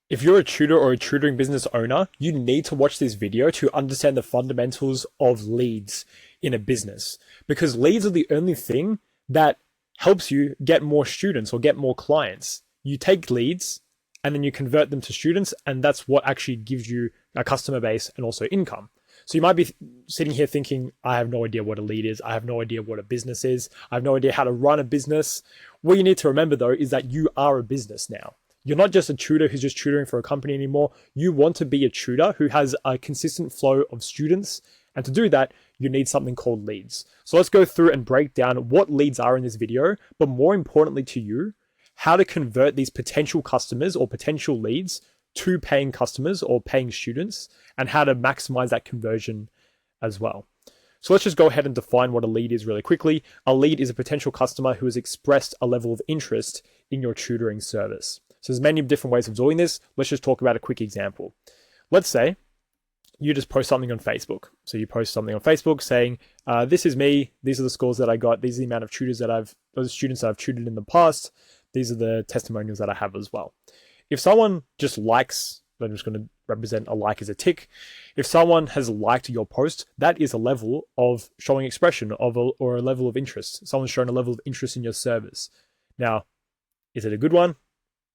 If you're a tutor or a tutoring business owner, you need to watch this video to understand the fundamentals of leads in a business, because leads are the only thing that helps you get more students or get more clients. You take leads and then you convert them to students, and that's what actually gives you a customer base and also income. So you might be sitting here thinking, I have no idea what a lead is. I have no idea what a business is. I have no idea how to run a business. What you need to remember though is that you are a business now. You're not just a tutor who's just tutoring for a company anymore. You want to be a tutor who has a consistent flow of students. And to do that, you need something called leads. So let's go through and break down what leads are in this video, but more importantly to you, how to convert these potential customers or potential leads to paying customers or paying students, and how to maximize that conversion as well. So let's just go ahead and define what a lead is really quickly. A lead is a potential customer who has expressed a level of interest in your tutoring service. So there's many different ways of doing this. Let's just talk about a quick example. Let's say you just post something on Facebook. So you post something on Facebook saying, this is me, these are the scores that I got, these are the amount of students that I've tutored in the past, these are the testimonials that I have as well. If someone just likes, I'm just going to represent a like as a tick. If someone has liked your post, that is a level of showing expression or a level of interest. Someone's shown a level of interest in your service. Now, is it a good one?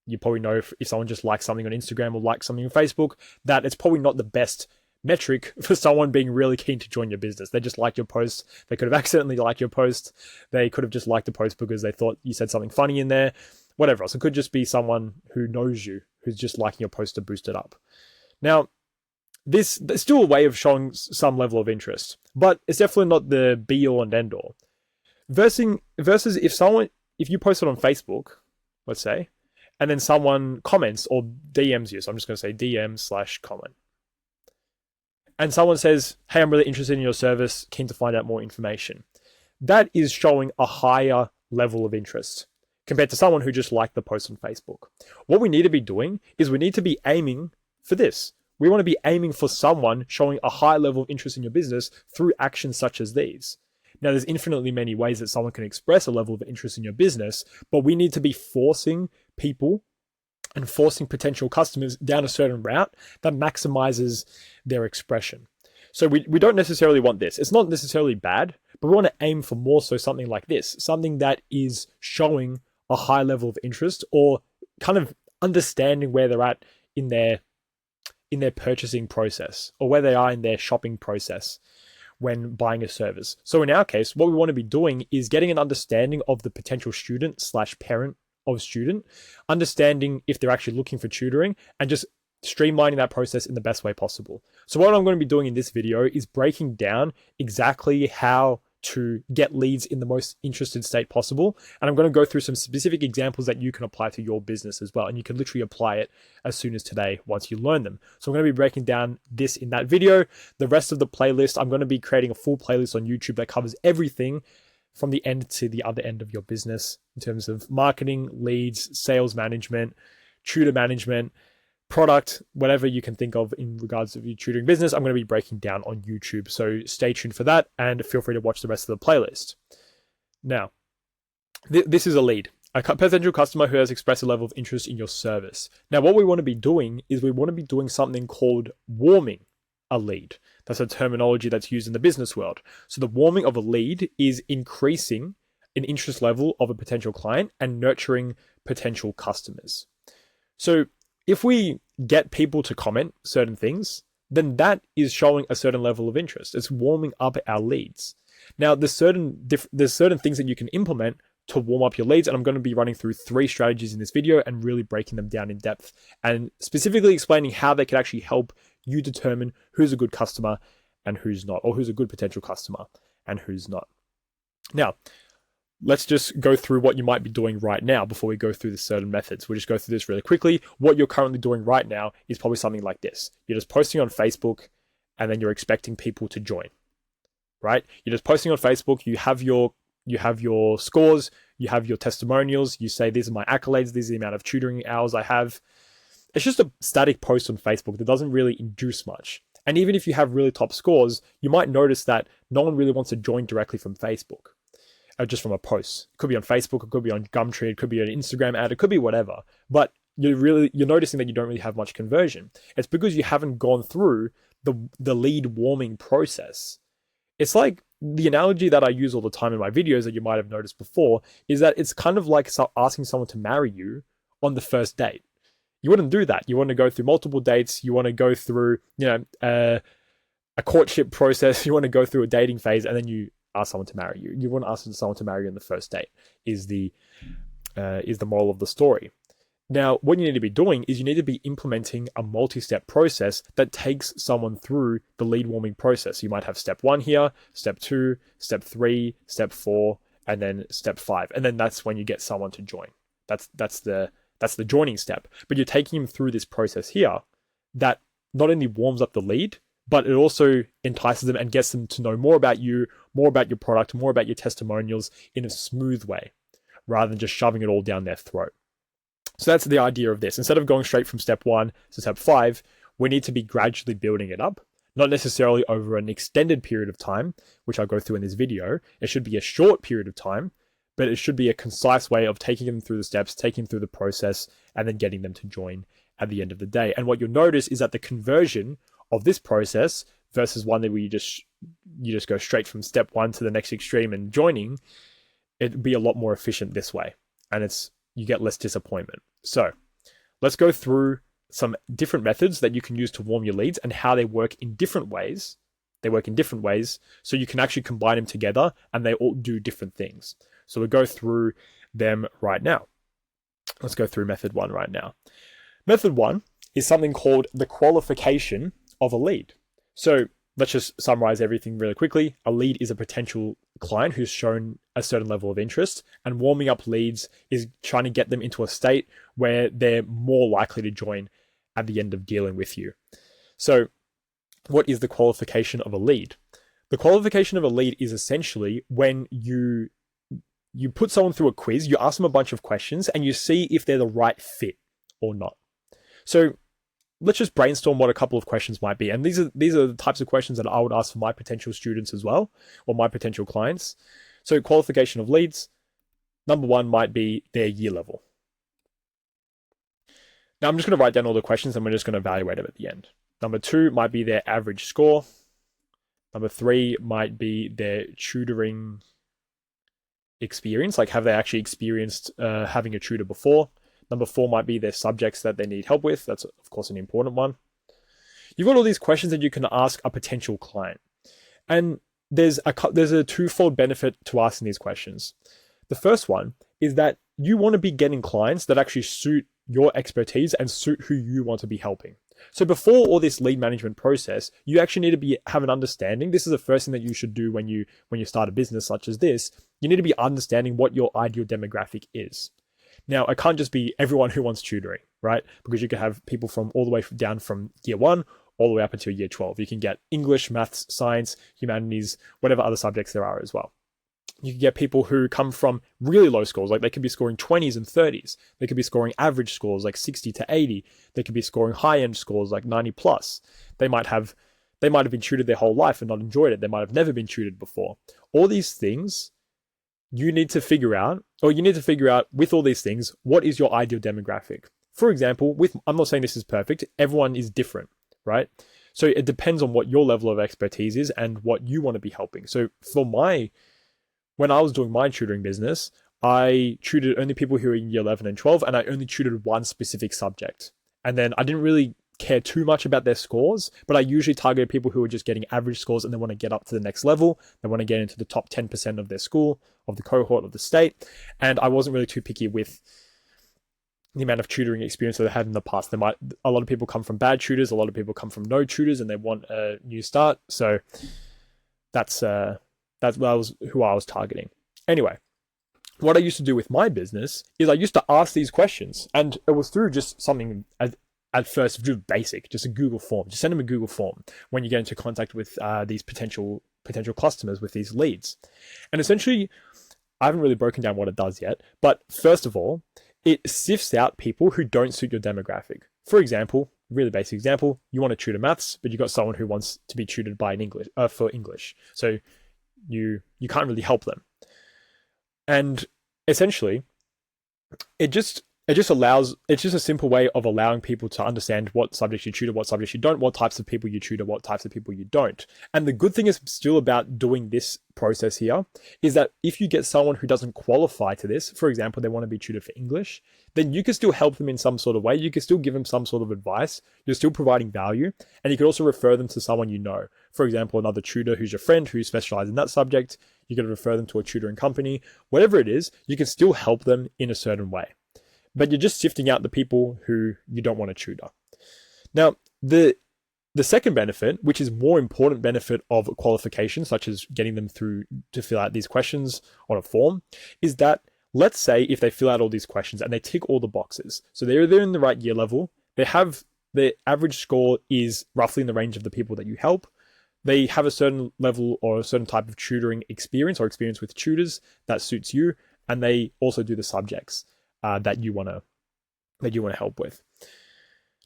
You probably know if someone just likes something on Instagram or likes something on Facebook, that it's probably not the best metric for someone being really keen to join your business. They just like your post. They could have accidentally liked your post. They could have just liked the post because they thought you said something funny in there, whatever else. It could just be someone who knows you, who's just liking your post to boost it up. Now, there's still a way of showing some level of interest, but it's definitely not the be all and end all. Versus if you post it on Facebook, let's say, and then someone comments or DMs you. So I'm just going to say DM/comment. And someone says, hey, I'm really interested in your service, keen to find out more information. That is showing a higher level of interest compared to someone who just liked the post on Facebook. What we need to be doing is we need to be aiming for this. We want to be aiming for someone showing a high level of interest in your business through actions such as these. Now, there's infinitely many ways that someone can express a level of interest in your business, but we need to be forcing people and forcing potential customers down a certain route that maximizes their expression. So we don't necessarily want this. It's not necessarily bad, but we want to aim for more so something like this, something that is showing a high level of interest or kind of understanding where they're at in their purchasing process or where they are in their shopping process when buying a service. So in our case, what we want to be doing is getting an understanding of the potential student/parent of student, understanding if they're actually looking for tutoring, and just streamlining that process in the best way possible. So what I'm going to be doing in this video is breaking down exactly how to get leads in the most interested state possible. And I'm going to go through some specific examples that you can apply to your business as well. And you can literally apply it as soon as today once you learn them. So I'm going to be breaking down this in that video. The rest of the playlist, I'm going to be creating a full playlist on YouTube that covers everything from the end to the other end of your business in terms of marketing, leads, sales management, tutor management, product, whatever you can think of in regards to your tutoring business, I'm going to be breaking down on YouTube. So stay tuned for that and feel free to watch the rest of the playlist. Now, this is a lead, a potential customer who has expressed a level of interest in your service. Now, what we want to be doing is we want to be doing something called warming a lead. That's a terminology that's used in the business world. So the warming of a lead is increasing an interest level of a potential client and nurturing potential customers. So if we get people to comment certain things, then that is showing a certain level of interest. It's warming up our leads. Now, there's certain things that you can implement to warm up your leads, and I'm going to be running through 3 strategies in this video and really breaking them down in depth and specifically explaining how they can actually help you determine who's a good customer and who's not, or who's a good potential customer and who's not. Now, let's just go through what you might be doing right now before we go through the certain methods. We'll just go through this really quickly. What you're currently doing right now is probably something like this. You're just posting on Facebook and then you're expecting people to join, right? You're just posting on Facebook. You have your scores, you have your testimonials. You say, these are my accolades. These are the amount of tutoring hours I have. It's just a static post on Facebook that doesn't really induce much. And even if you have really top scores, you might notice that no one really wants to join directly from Facebook. Just from a post. It could be on Facebook, it could be on Gumtree, it could be an Instagram ad, it could be whatever. But you're noticing that you don't really have much conversion. It's because you haven't gone through the lead warming process. It's like the analogy that I use all the time in my videos that you might have noticed before is that it's kind of like asking someone to marry you on the first date. You wouldn't do that. You want to go through multiple dates. You want to go through, a courtship process. You want to go through a dating phase, and then you ask someone to marry you. You wouldn't ask someone to marry you on the first date. Is the moral of the story. Now, what you need to be doing is you need to be implementing a multi-step process that takes someone through the lead warming process. You might have step 1 here, step 2, step 3, step 4, and then step 5. And then that's when you get someone to join. That's the joining step. But you're taking them through this process here that not only warms up the lead, but it also entices them and gets them to know more about you, more about your product, more about your testimonials in a smooth way, rather than just shoving it all down their throat. So that's the idea of this. Instead of going straight from step 1 to step 5, we need to be gradually building it up, not necessarily over an extended period of time, which I'll go through in this video. It should be a short period of time, but it should be a concise way of taking them through the steps, taking them through the process, and then getting them to join at the end of the day. And what you'll notice is that the conversion of this process versus one that you just go straight from step 1 to the next extreme and joining, it'd be a lot more efficient this way. And you get less disappointment. So let's go through some different methods that you can use to warm your leads and how they work in different ways. They work in different ways, so you can actually combine them together and they all do different things. So we'll go through them right now. Let's go through method 1 right now. Method 1 is something called the qualification of a lead. So let's just summarize everything really quickly. A lead is a potential client who's shown a certain level of interest, and warming up leads is trying to get them into a state where they're more likely to join at the end of dealing with you. So what is the qualification of a lead? The qualification of a lead is essentially when you put someone through a quiz, you ask them a bunch of questions, and you see if they're the right fit or not. So let's just brainstorm what a couple of questions might be. And these are the types of questions that I would ask for my potential students as well, or my potential clients. So qualification of leads, number 1 might be their year level. Now I'm just going to write down all the questions and we're just going to evaluate them at the end. Number 2 might be their average score. Number 3 might be their tutoring experience, like have they actually experienced having a tutor before. Number 4 might be their subjects that they need help with. That's, of course, an important one. You've got all these questions that you can ask a potential client. And there's a twofold benefit to asking these questions. The first one is that you want to be getting clients that actually suit your expertise and suit who you want to be helping. So before all this lead management process, you actually need to have an understanding. This is the first thing that you should do when you start a business such as this. You need to be understanding what your ideal demographic is. Now, it can't just be everyone who wants tutoring, right? Because you can have people from all the way down from year 1 all the way up until year 12. You can get English, maths, science, humanities, whatever other subjects there are as well. You can get people who come from really low scores, like they could be scoring 20s and 30s. They could be scoring average scores like 60 to 80. They could be scoring high-end scores like 90 plus. They might have been tutored their whole life and not enjoyed it. They might have never been tutored before. All these things you need to figure out with all these things, what is your ideal demographic? For example, I'm not saying this is perfect. Everyone is different, right? So it depends on what your level of expertise is and what you want to be helping. So when I was doing my tutoring business, I tutored only people who were in year 11 and 12, and I only tutored one specific subject. And then I didn't really care too much about their scores, but I usually targeted people who are just getting average scores and they want to get up to the next level. They want to get into the top 10% of their school, of the cohort, of the state. And I wasn't really too picky with the amount of tutoring experience that I had in the past. A lot of people come from bad tutors, a lot of people come from no tutors, and they want a new start. So that's who I was targeting. Anyway, what I used to do with my business is I used to ask these questions, and it was through just something at first basic, just a Google form. Just send them a Google form when you get into contact with these potential customers with these leads. And essentially, I haven't really broken down what it does yet, but first of all, it sifts out people who don't suit your demographic. For example, really basic example, you want to tutor maths, but you've got someone who wants to be tutored by for English. So you can't really help them. And essentially, it just it's just a simple way of allowing people to understand what subjects you tutor, what subjects you don't, what types of people you tutor, what types of people you don't. And the good thing is still about doing this process here is that if you get someone who doesn't qualify to this, for example, they want to be tutored for English, then you can still help them in some sort of way. You can still give them some sort of advice. You're still providing value. And you can also refer them to someone you know. For example, another tutor who's your friend who specializes in that subject. You can refer them to a tutoring company. Whatever it is, you can still help them in a certain way. But you're just sifting out the people who you don't want to tutor. Now, the second benefit, which is more important benefit of qualification, such as getting them through to fill out these questions on a form, is that let's say if they fill out all these questions and they tick all the boxes, so they're in the right year level, they have their average score is roughly in the range of the people that you help, they have a certain level or a certain type of tutoring experience or experience with tutors that suits you, and they also do the subjects that you want to help with.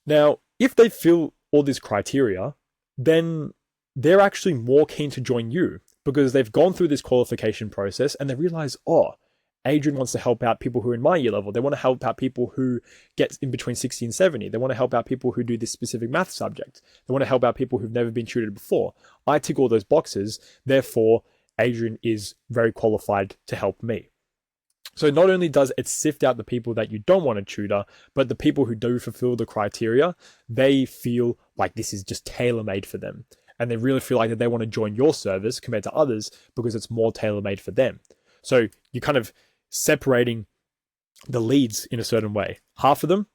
Now, if they fill all these criteria, then they're actually more keen to join you because they've gone through this qualification process and they realize, oh, Adrian wants to help out people who are in my year level. They want to help out people who get in between 60 and 70. They want to help out people who do this specific math subject. They want to help out people who've never been tutored before. I tick all those boxes. Therefore, Adrian is very qualified to help me. So not only does it sift out the people that you don't want to tutor, but the people who do fulfill the criteria, they feel like this is just tailor-made for them. And they really feel like that they want to join your service compared to others because it's more tailor-made for them. So you're kind of separating the leads in a certain way. Half of them,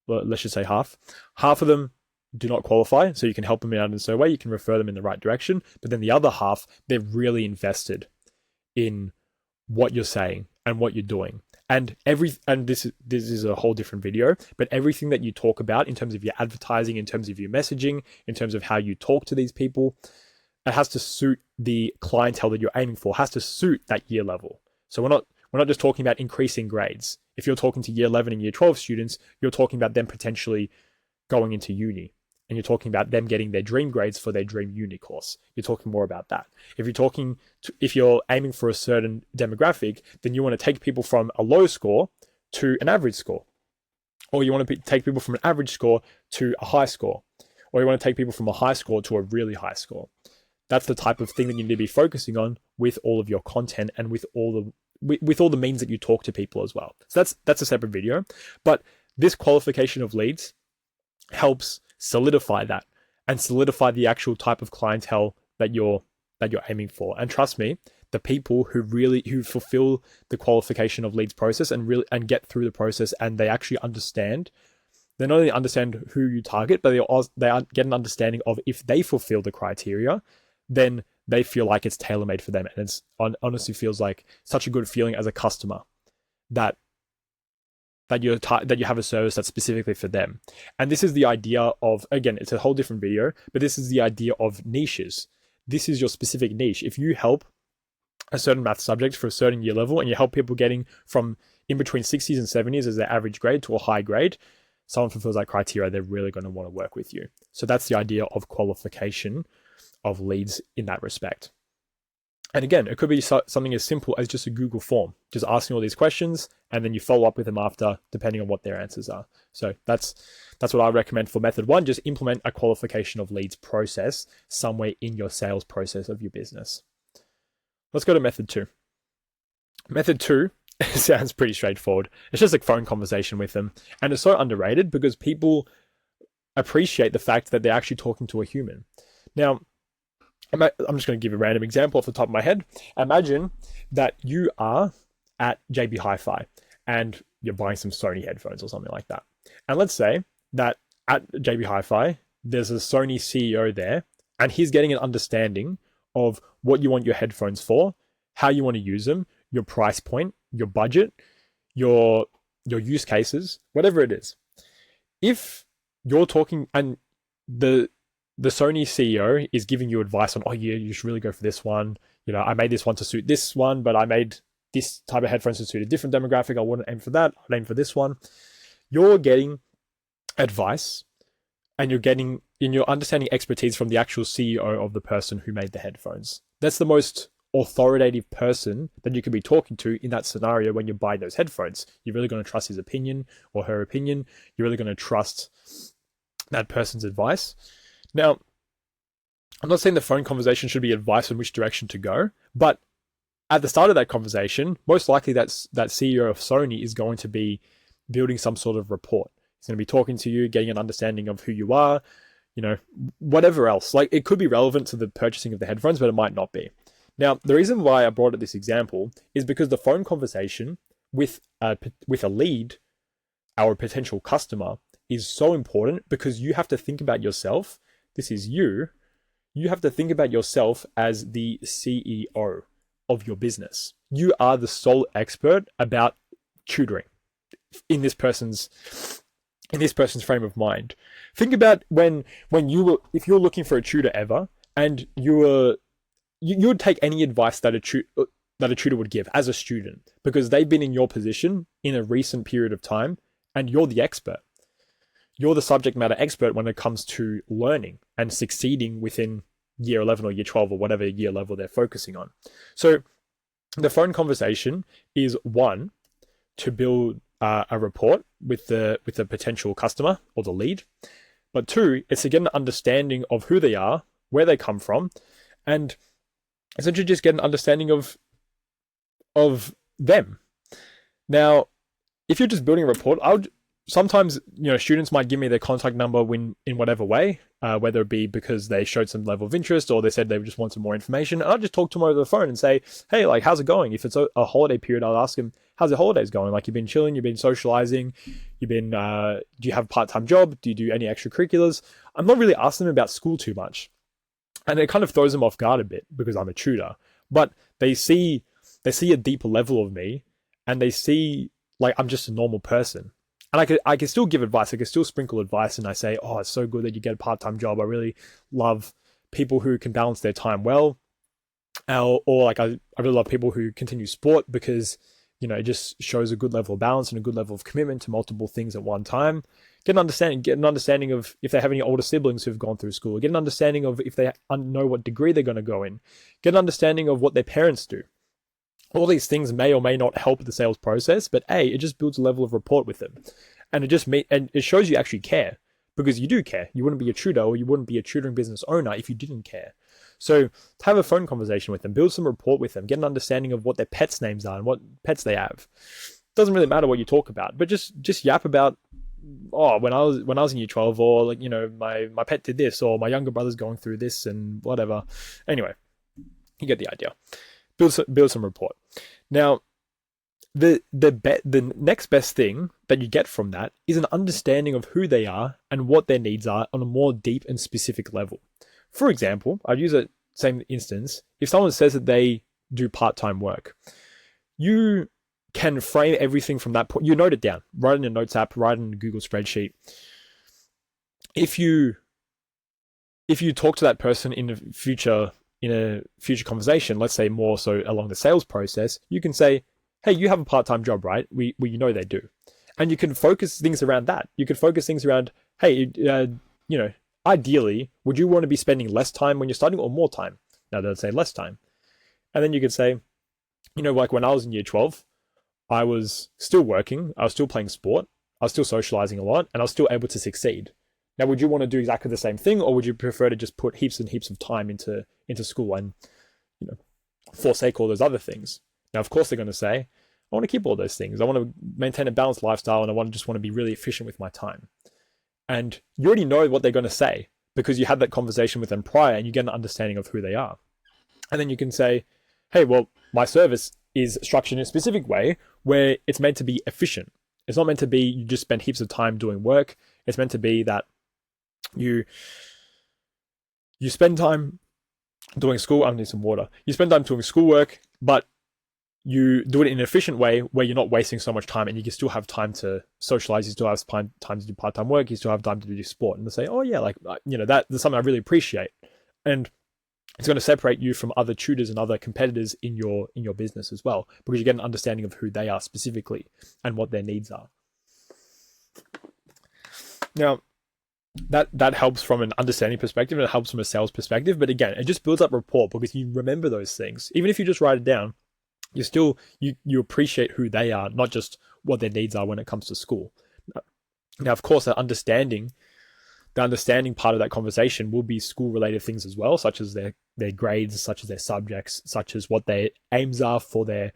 well, let's just say half of them do not qualify. So you can help them out in a certain way. You can refer them in the right direction. But then the other half, they're really invested in what you're saying and what you're doing. And this is a whole different video, but everything that you talk about in terms of your advertising, in terms of your messaging, in terms of how you talk to these people, it has to suit the clientele that you're aiming for, has to suit that year level. So we're not just talking about increasing grades. If you're talking to year 11 and year 12 students, you're talking about them potentially going into uni. And you're talking about them getting their dream grades for their dream uni course. You're talking more about that. If you're aiming for a certain demographic, then you want to take people from a low score to an average score. Or you want to take people from an average score to a high score. Or you want to take people from a high score to a really high score. That's the type of thing that you need to be focusing on with all of your content and with all the means that you talk to people as well. So that's a separate video. But this qualification of leads helps solidify that and solidify the actual type of clientele that you're aiming for. And trust me, the people who fulfill the qualification of leads process and get through the process, and they actually understand, they not only understand who you target, but they get an understanding of if they fulfill the criteria, then they feel like it's tailor-made for them. And it's honestly feels like such a good feeling as a customer that you have a service that's specifically for them. And this is the idea of, again, it's a whole different video, but this is the idea of niches. This is your specific niche. If you help a certain math subject for a certain year level and you help people getting from in between 60s and 70s as their average grade to a high grade, someone fulfills that criteria, they're really going to want to work with you. So that's the idea of qualification of leads in that respect. And again, it could be something as simple as just a Google form, just asking all these questions, and then you follow up with them after, depending on what their answers are. So that's what I recommend for method one. Just implement a qualification of leads process somewhere in your sales process of your business. Let's go to method two. Method two sounds pretty straightforward. It's just a phone conversation with them. And it's so underrated because people appreciate the fact that they're actually talking to a human. Now, I'm just going to give a random example off the top of my head. Imagine that you are at JB Hi-Fi and you're buying some Sony headphones or something like that. And let's say that at JB Hi-Fi, there's a Sony CEO there, and he's getting an understanding of what you want your headphones for, how you want to use them, your price point, your budget, your use cases, whatever it is. If you're talking and the Sony CEO is giving you advice on, oh yeah, you should really go for this one. You know, I made this one to suit this one, but I made this type of headphones to suit a different demographic. I wouldn't aim for that. I'd aim for this one. You're getting advice and you're understanding expertise from the actual CEO of the person who made the headphones. That's the most authoritative person that you could be talking to in that scenario when you're buying those headphones. You're really going to trust his opinion or her opinion. You're really going to trust that person's advice. Now, I'm not saying the phone conversation should be advice on which direction to go, but at the start of that conversation, most likely that CEO of Sony is going to be building some sort of rapport. He's going to be talking to you, getting an understanding of who you are, whatever else. Like, it could be relevant to the purchasing of the headphones, but it might not be. Now, the reason why I brought up this example is because the phone conversation with a lead, our potential customer, is so important because you have to think about yourself. This is you. You have to think about yourself as the CEO of your business. You are the sole expert about tutoring in this person's frame of mind. Think about if you're looking for a tutor ever, and you would take any advice that a tutor would give as a student, because they've been in your position in a recent period of time, and you're the expert. You're the subject matter expert when it comes to learning and succeeding within year 11 or year 12 or whatever year level they're focusing on. So the phone conversation is one, to build a rapport with the potential customer or the lead. But two, it's to get an understanding of who they are, where they come from, and essentially just get an understanding of them. Now, if you're just building a rapport, sometimes, students might give me their contact number in whatever way, whether it be because they showed some level of interest or they said they just want some more information. And I'll just talk to them over the phone and say, hey, like, how's it going? If it's a holiday period, I'll ask them, how's the holidays going? Like, you've been chilling, you've been socializing, do you have a part-time job? Do you do any extracurriculars? I'm not really asking them about school too much. And it kind of throws them off guard a bit because I'm a tutor. But they see a deeper level of me, and they see, like, I'm just a normal person. And I can still give advice. I can still sprinkle advice, and I say, oh, it's so good that you get a part-time job. I really love people who can balance their time well. Or like, I really love people who continue sport because, it just shows a good level of balance and a good level of commitment to multiple things at one time. Get an understanding of if they have any older siblings who've gone through school. Get an understanding of if they know what degree they're going to go in. Get an understanding of what their parents do. All these things may or may not help the sales process, but it just builds a level of rapport with them. And it shows you actually care, because you do care. You wouldn't be a tutor, or you wouldn't be a tutoring business owner if you didn't care. So have a phone conversation with them, build some rapport with them, get an understanding of what their pets' names are and what pets they have. Doesn't really matter what you talk about, but just yap about, when I was in year 12, or like, my pet did this, or my younger brother's going through this and whatever. Anyway, you get the idea. Build some rapport. Now, the next best thing that you get from that is an understanding of who they are and what their needs are on a more deep and specific level. For example, I'd use a same instance. If someone says that they do part-time work, you can frame everything from that point. You note it down, write it in a notes app, write it in a Google spreadsheet. If you talk to that person in a future conversation, let's say more so along the sales process, you can say, hey, you have a part-time job, right? We they do. And you can focus things around that. You can focus things around, hey, ideally, would you want to be spending less time when you're studying or more time? Now they'll say less time. And then you could say, like when I was in year 12, I was still working, I was still playing sport, I was still socializing a lot, and I was still able to succeed. Now, would you want to do exactly the same thing, or would you prefer to just put heaps and heaps of time into school and, forsake all those other things? Now, of course, they're going to say, I want to keep all those things. I want to maintain a balanced lifestyle, and I just want to be really efficient with my time. And you already know what they're going to say because you had that conversation with them prior, and you get an understanding of who they are. And then you can say, hey, well, my service is structured in a specific way where it's meant to be efficient. It's not meant to be you just spend heaps of time doing work. It's meant to be that you spend time doing school. I need some water. You spend time doing schoolwork, but you do it in an efficient way where you're not wasting so much time, and you can still have time to socialize. You still have time to do part-time work. You still have time to do sport. And they say, oh yeah, that's something I really appreciate. And it's going to separate you from other tutors and other competitors in your business as well, because you get an understanding of who they are specifically and what their needs are. Now, that helps from an understanding perspective and it helps from a sales perspective. But again, it just builds up rapport because you remember those things. Even if you just write it down, you still you appreciate who they are, not just what their needs are when it comes to school. Now, of course, the understanding part of that conversation will be school related things as well, such as their grades, such as their subjects, such as what their aims are for the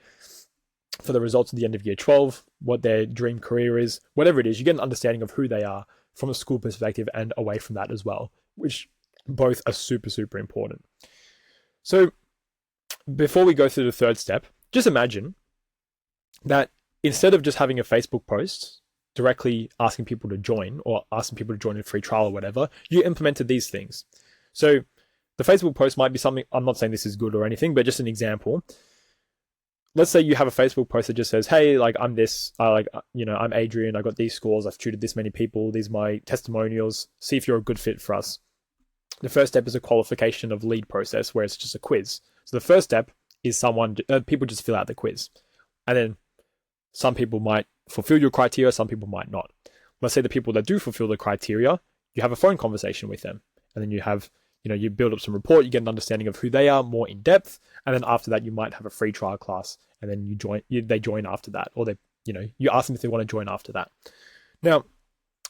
results at the end of year 12, what their dream career is, whatever it is. You get an understanding of who they are from a school perspective and away from that as well, which both are super, super important. So before we go through the third step, just imagine that instead of just having a Facebook post directly asking people to join or asking people to join a free trial or whatever, you implemented these things. So the Facebook post might be something, I'm not saying this is good or anything, but just an example. Let's say you have a Facebook post that just says, hey, like I'm this, I'm Adrian, I got these scores, I've tutored this many people, these are my testimonials, see if you're a good fit for us. The first step is a qualification of lead process where it's just a quiz. So the first step is people just fill out the quiz. And then some people might fulfill your criteria, some people might not. Let's say the people that do fulfill the criteria, you have a phone conversation with them. And then you build up some rapport, you get an understanding of who they are more in depth. And then after that, you might have a free trial class and then they join after that. Or you ask them if they want to join after that. Now,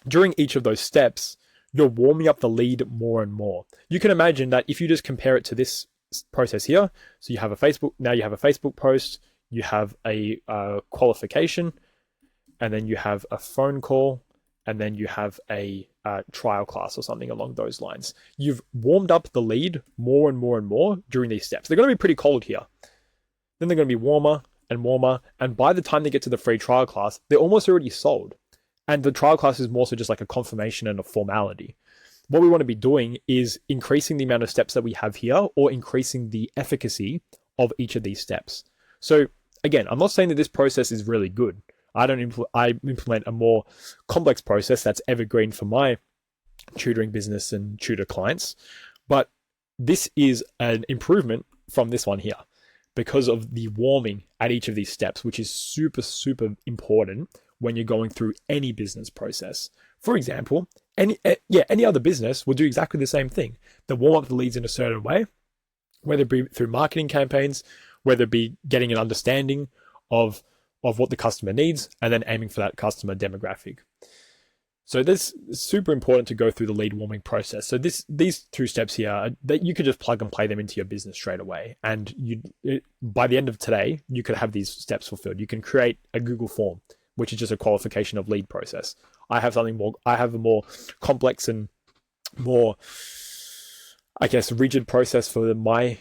during each of those steps, you're warming up the lead more and more. You can imagine that if you just compare it to this process here, so you have a Facebook post, you have a qualification, and then you have a phone call, and then you have a trial class or something along those lines. You've warmed up the lead more and more and more during these steps. They're going to be pretty cold here. Then they're going to be warmer and warmer. And by the time they get to the free trial class, they're almost already sold. And the trial class is more so just like a confirmation and a formality. What we want to be doing is increasing the amount of steps that we have here or increasing the efficacy of each of these steps. So again, I'm not saying that this process is really good. I implement a more complex process that's evergreen for my tutoring business and tutor clients. But this is an improvement from this one here because of the warming at each of these steps, which is super, super important when you're going through any business process. For example, any other business will do exactly the same thing. They'll warm up the leads in a certain way, whether it be through marketing campaigns, whether it be getting an understanding of what the customer needs, and then aiming for that customer demographic. So this is super important to go through the lead warming process. So these two steps here, that you could just plug and play them into your business straight away. And by the end of today, you could have these steps fulfilled. You can create a Google form, which is just a qualification of lead process. I have a more complex and more, I guess, rigid process for my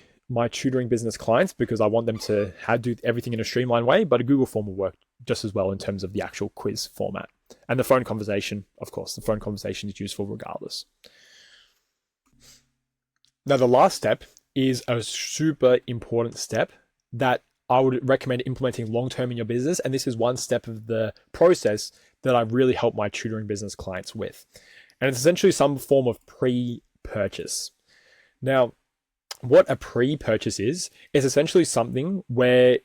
tutoring business clients because I want them to do everything in a streamlined way, but a Google form will work just as well in terms of the actual quiz format. And the phone conversation, of course, the phone conversation is useful regardless. Now, the last step is a super important step that I would recommend implementing long-term in your business. And this is one step of the process that I really help my tutoring business clients with. And it's essentially some form of pre-purchase. Now, what a pre-purchase is essentially something where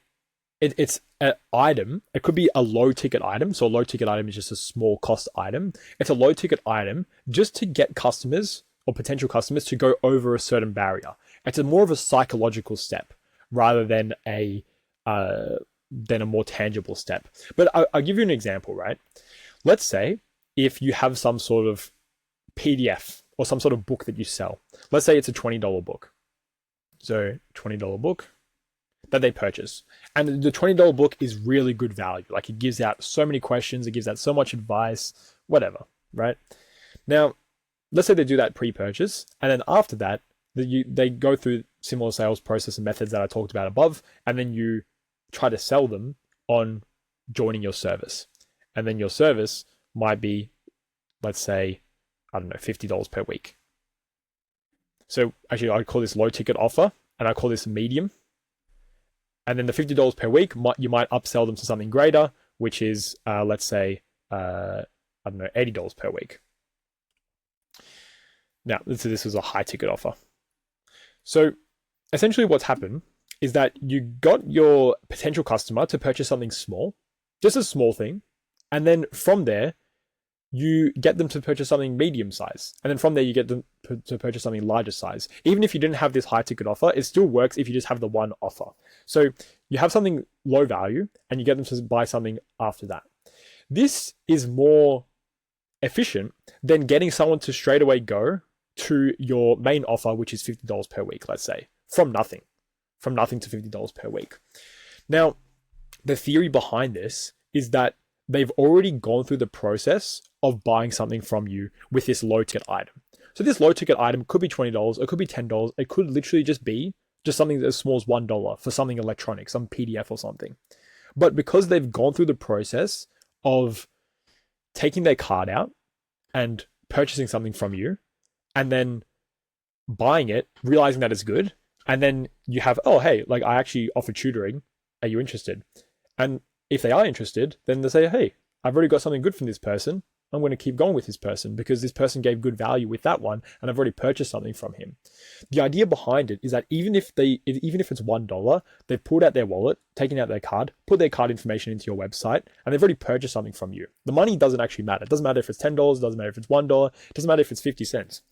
it's an item. It could be a low-ticket item. So a low-ticket item is just a small cost item. It's a low-ticket item just to get customers or potential customers to go over a certain barrier. It's more of a psychological step rather than a more tangible step. But I'll give you an example, right? Let's say if you have some sort of PDF or some sort of book that you sell. Let's say it's a $20 book. So $20 book that they purchase. And the $20 book is really good value. Like it gives out so many questions, it gives out so much advice, whatever, right? Now, let's say they do that pre-purchase. And then after that, they go through similar sales process and methods that I talked about above. And then you try to sell them on joining your service. And then your service might be, let's say, I don't know, $50 per week. So actually, I call this low ticket offer and I call this medium. And then the $50 per week, you might upsell them to something greater, which is, let's say, $80 per week. Now, this is a high ticket offer. So essentially what's happened is that you got your potential customer to purchase something small, just a small thing. And then from there, you get them to purchase something medium size. And then from there, you get them to purchase something larger size. Even if you didn't have this high ticket offer, it still works if you just have the one offer. So you have something low value and you get them to buy something after that. This is more efficient than getting someone to straight away go to your main offer, which is $50 per week, let's say, from nothing to $50 per week. Now, the theory behind this is that they've already gone through the process of buying something from you with this low ticket item. So this low ticket item could be $20, it could be $10, it could literally just be just something as small as $1 for something electronic, some PDF or something. But because they've gone through the process of taking their card out and purchasing something from you, and then buying it, realizing that it's good, and then you have, oh, hey, like I actually offer tutoring. Are you interested? And if they are interested, then they say, hey, I've already got something good from this person. I'm going to keep going with this person because this person gave good value with that one, and I've already purchased something from him. The idea behind it is that even if it's $1, they've pulled out their wallet, taken out their card, put their card information into your website, and they've already purchased something from you. The money doesn't actually matter. It doesn't matter if it's $10, it doesn't matter if it's $1, it doesn't matter if it's 50 cents.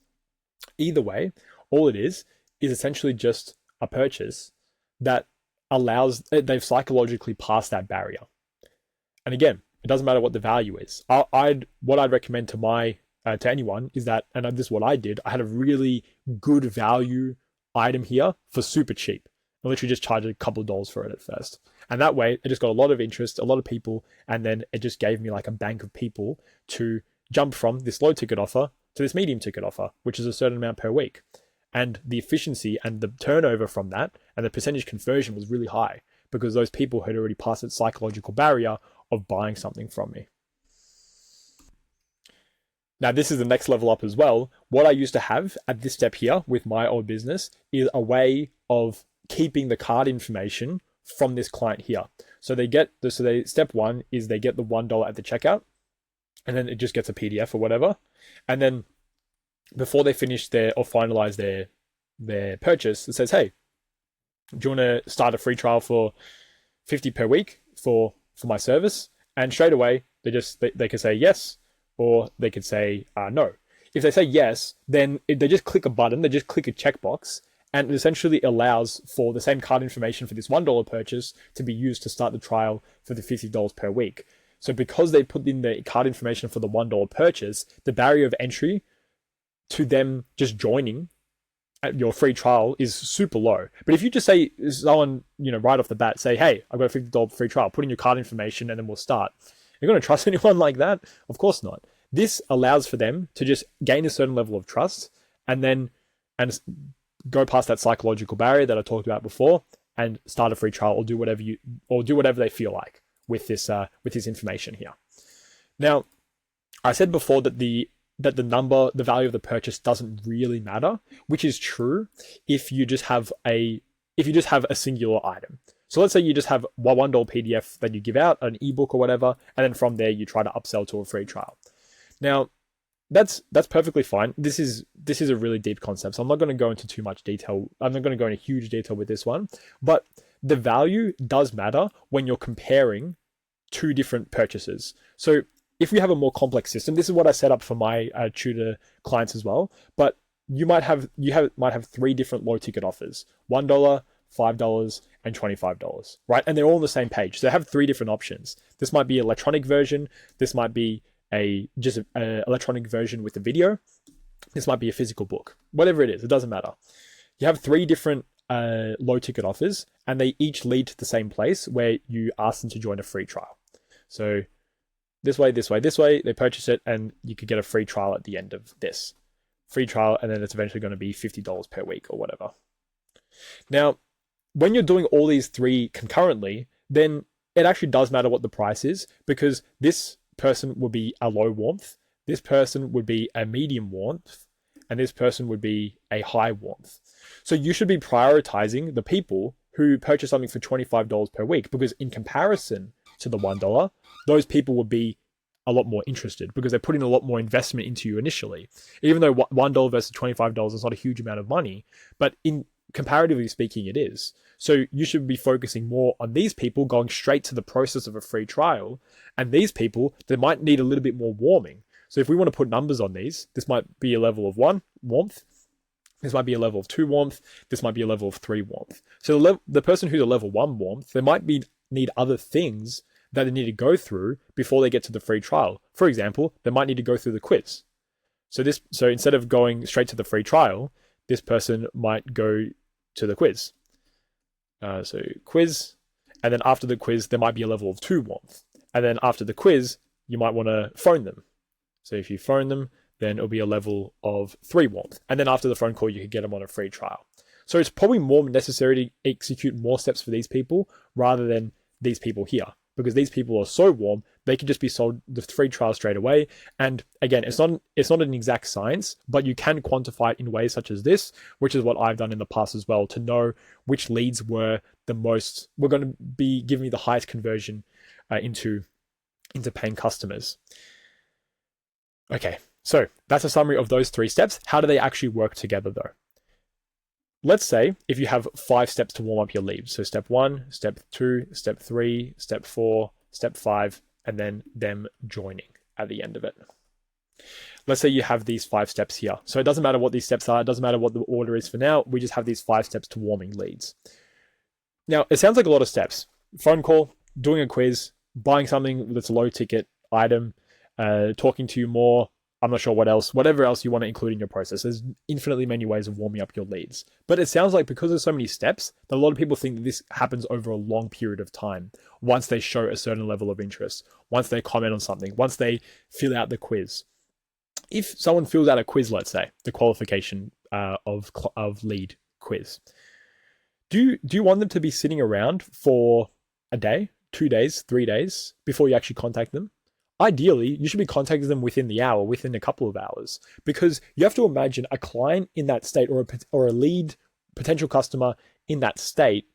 Either way, all it is essentially just a purchase that they've psychologically passed that barrier. And again, it doesn't matter what the value is. What I'd recommend to anyone is that, and this is what I did, I had a really good value item here for super cheap. I literally just charged a couple of dollars for it at first. And that way, it just got a lot of interest, a lot of people, and then it just gave me like a bank of people to jump from this low ticket offer to this medium ticket offer, which is a certain amount per week. And the efficiency and the turnover from that and the percentage conversion was really high because those people had already passed that psychological barrier of buying something from me. Now, this is the next level up as well. What I used to have at this step here with my old business is a way of keeping the card information from this client here. So step one is they get the $1 at the checkout, and then it just gets a PDF or whatever. And then before they finish or finalize their purchase, it says, hey, do you want to start a free trial for $50 per week for my service? And straight away, they can say yes, or they could say no. If they say yes, then they just click a button, they just click a checkbox, and it essentially allows for the same card information for this $1 purchase to be used to start the trial for the $50 per week. So because they put in the card information for the $1 purchase, the barrier of entry to them just joining at your free trial is super low. But if you just say someone, right off the bat, say, hey, I've got a $50 free trial, put in your card information and then we'll start. You're going to trust anyone like that? Of course not. This allows for them to just gain a certain level of trust and go past that psychological barrier that I talked about before and start a free trial or do whatever they feel like with this information here. Now, I said before that the value of the purchase doesn't really matter, which is true if you just have a singular item. So let's say you just have $1 PDF that you give out, an ebook or whatever, and then from there you try to upsell to a free trial. Now, that's perfectly fine. This is a really deep concept, so I'm not going to go into too much detail. I'm not going to go into huge detail with this one, but the value does matter when you're comparing two different purchases. So if we have a more complex system, this is what I set up for my tutor clients as well, but you might have three different low ticket offers: $1, $5, and $25, right? And they're all on the same page. So they have three different options. This might be an electronic version. This might be just an electronic version with a video. This might be a physical book. Whatever it is, it doesn't matter. You have three different low ticket offers, and they each lead to the same place where you ask them to join a free trial. So this way, they purchase it, and you could get a free trial at the end of this free trial, and then it's eventually going to be $50 per week or whatever. Now, when you're doing all these three concurrently, then it actually does matter what the price is, because this person would be a low warmth, this person would be a medium warmth, and this person would be a high warmth. So you should be prioritizing the people who purchase something for $25 per week, because in comparison to the $1, those people would be a lot more interested because they're putting a lot more investment into you initially. Even though $1 versus $25 is not a huge amount of money, but in comparatively speaking, it is. So you should be focusing more on these people going straight to the process of a free trial, and these people that might need a little bit more warming. So if we want to put numbers on these, this might be a level of 1, warmth. This might be a level of 2 warmth. This might be a level of 3 warmth. So the person who's a level 1 warmth, they might need other things that they need to go through before they get to the free trial. For example, they might need to go through the quiz. So instead of going straight to the free trial, this person might go to the quiz. So quiz, and then after the quiz, there might be a level of 2 warmth. And then after the quiz, you might want to phone them. So if you phone them, then it'll be a level of 3 warmth. And then after the phone call, you can get them on a free trial. So it's probably more necessary to execute more steps for these people rather than these people here, because these people are so warm, they can just be sold the free trial straight away. And again, it's not an exact science, but you can quantify it in ways such as this, which is what I've done in the past as well, to know which leads were going to be giving me the highest conversion into paying customers. Okay, so that's a summary of those 3 steps. How do they actually work together though? Let's say if you have 5 steps to warm up your leads. So step 1, step 2, step 3, step 4, step 5, and then them joining at the end of it. Let's say you have these 5 steps here. So it doesn't matter what these steps are. It doesn't matter what the order is for now. We just have these 5 steps to warming leads. Now, it sounds like a lot of steps. Phone call, doing a quiz, buying something that's a low ticket item, talking to you more, I'm not sure what else, whatever else you want to include in your process. There's infinitely many ways of warming up your leads. But it sounds like because there's so many steps, that a lot of people think that this happens over a long period of time. Once they show a certain level of interest, once they comment on something, once they fill out the quiz. If someone fills out a quiz, let's say, the qualification of lead quiz, do you want them to be sitting around for a day, 2 days, 3 days before you actually contact them? Ideally, you should be contacting them within the hour, within a couple of hours, because you have to imagine a client in that state or a lead potential customer in that state.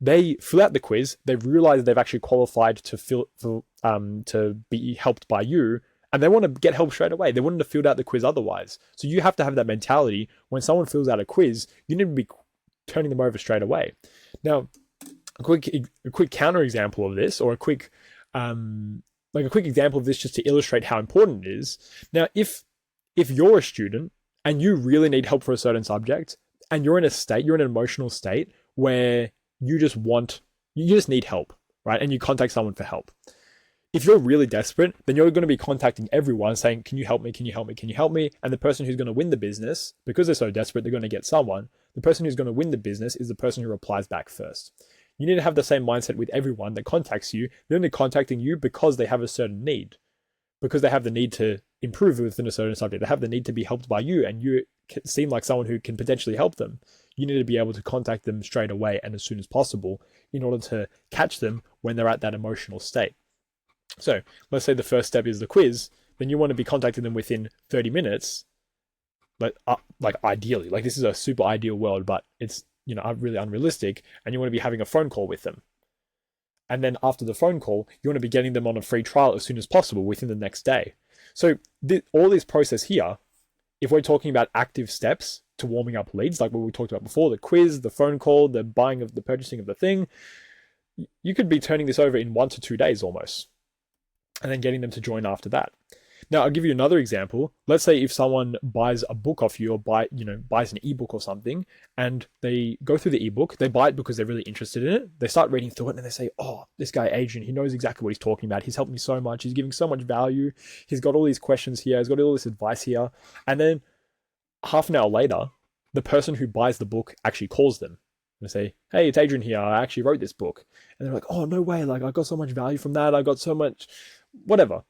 They fill out the quiz, they realize they've actually qualified to be helped by you, and they want to get help straight away. They wouldn't have filled out the quiz otherwise. So you have to have that mentality. When someone fills out a quiz, you need to be turning them over straight away. Now, a quick counter example of this, or a quick example of this just to illustrate how important it is. Now, if you're a student and you really need help for a certain subject, and you're in an emotional state where you just need help, right? And you contact someone for help. If you're really desperate, then you're going to be contacting everyone saying, can you help me? Can you help me? Can you help me? And the person who's going to win the business, because they're so desperate, they're going to get someone. The person who's going to win the business is the person who replies back first. You need to have the same mindset with everyone that contacts you. They're only contacting you because they have a certain need, because they have the need to improve within a certain subject. They have the need to be helped by you, and you seem like someone who can potentially help them. You need to be able to contact them straight away and as soon as possible in order to catch them when they're at that emotional state. So let's say the first step is the quiz, then you want to be contacting them within 30 minutes, but ideally, this is a super ideal world, but it's really unrealistic, and you want to be having a phone call with them. And then after the phone call, you want to be getting them on a free trial as soon as possible within the next day. So all this process here, if we're talking about active steps to warming up leads, like what we talked about before, the quiz, the phone call, the purchasing of the thing, you could be turning this over in 1 to 2 days almost, and then getting them to join after that. Now, I'll give you another example. Let's say if someone buys a book off you, or buys an ebook or something, and they go through the ebook, they buy it because they're really interested in it. They start reading through it and they say, oh, this guy, Adrian, he knows exactly what he's talking about. He's helped me so much. He's giving so much value. He's got all these questions here. He's got all this advice here. And then half an hour later, the person who buys the book actually calls them and say, hey, it's Adrian here. I actually wrote this book. And they're like, oh, no way. I got so much value from that. I got so much, whatever.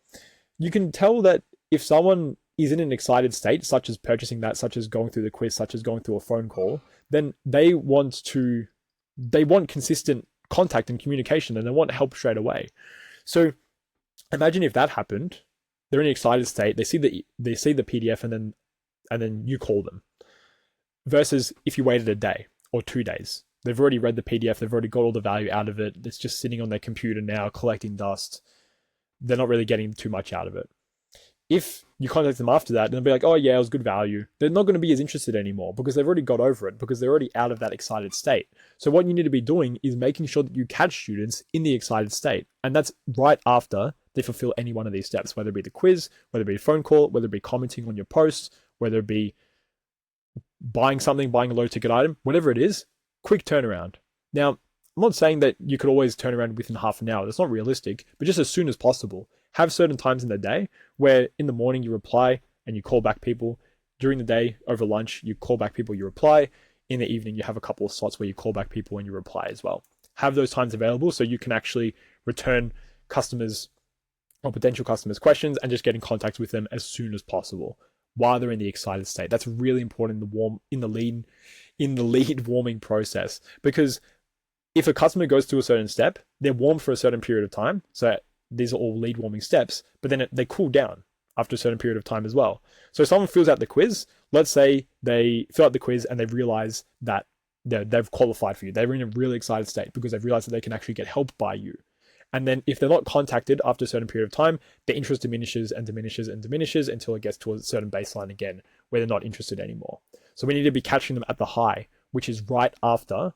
You can tell that if someone is in an excited state, such as purchasing that, such as going through the quiz, such as going through a phone call, then they want consistent contact and communication, and they want help straight away. So imagine if that happened. They're in an excited state. They see the PDF, and then you call them. Versus if you waited a day or 2 days, they've already read the PDF. They've already got all the value out of it. It's just sitting on their computer now, collecting dust. They're not really getting too much out of it. If you contact them after that, they'll be like, oh yeah, it was good value. They're not going to be as interested anymore because they've already got over it, because they're already out of that excited state. So what you need to be doing is making sure that you catch students in the excited state. And that's right after they fulfill any one of these steps, whether it be the quiz, whether it be a phone call, whether it be commenting on your posts, whether it be buying something, buying a low ticket item, whatever it is, quick turnaround. Now, I'm not saying that you could always turn around within half an hour. That's not realistic, but just as soon as possible. Have certain times in the day where in the morning you reply and you call back people. During the day, over lunch, you call back people, you reply. In the evening, you have a couple of slots where you call back people and you reply as well. Have those times available so you can actually return customers or potential customers' questions and just get in contact with them as soon as possible while they're in the excited state. That's really important in the lead warming process, because if a customer goes through a certain step, they're warm for a certain period of time. So these are all lead warming steps, but then they cool down after a certain period of time as well. So if someone fills out the quiz, let's say they fill out the quiz and they realize that they've qualified for you. They're in a really excited state because they've realized that they can actually get help by you. And then if they're not contacted after a certain period of time, their interest diminishes and diminishes and diminishes until it gets to a certain baseline again, where they're not interested anymore. So we need to be catching them at the high, which is right after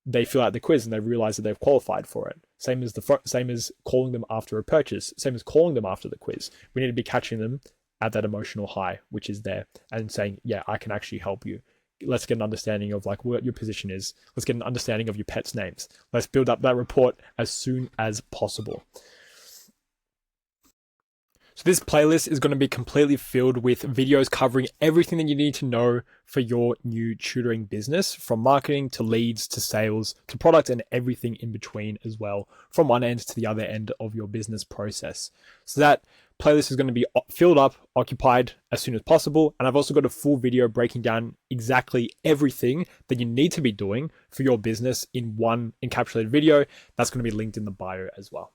they fill out the quiz and they realize that they've qualified for it. Same as calling them after a purchase, same as calling them after the quiz. We need to be catching them at that emotional high, which is there, and saying, yeah, I can actually help you. Let's get an understanding of like what your position is. Let's get an understanding of your pets' names. Let's build up that report as soon as possible. So this playlist is going to be completely filled with videos covering everything that you need to know for your new tutoring business, from marketing to leads to sales to product and everything in between as well, from one end to the other end of your business process. So that playlist is going to be filled up, occupied as soon as possible. And I've also got a full video breaking down exactly everything that you need to be doing for your business in one encapsulated video. That's going to be linked in the bio as well.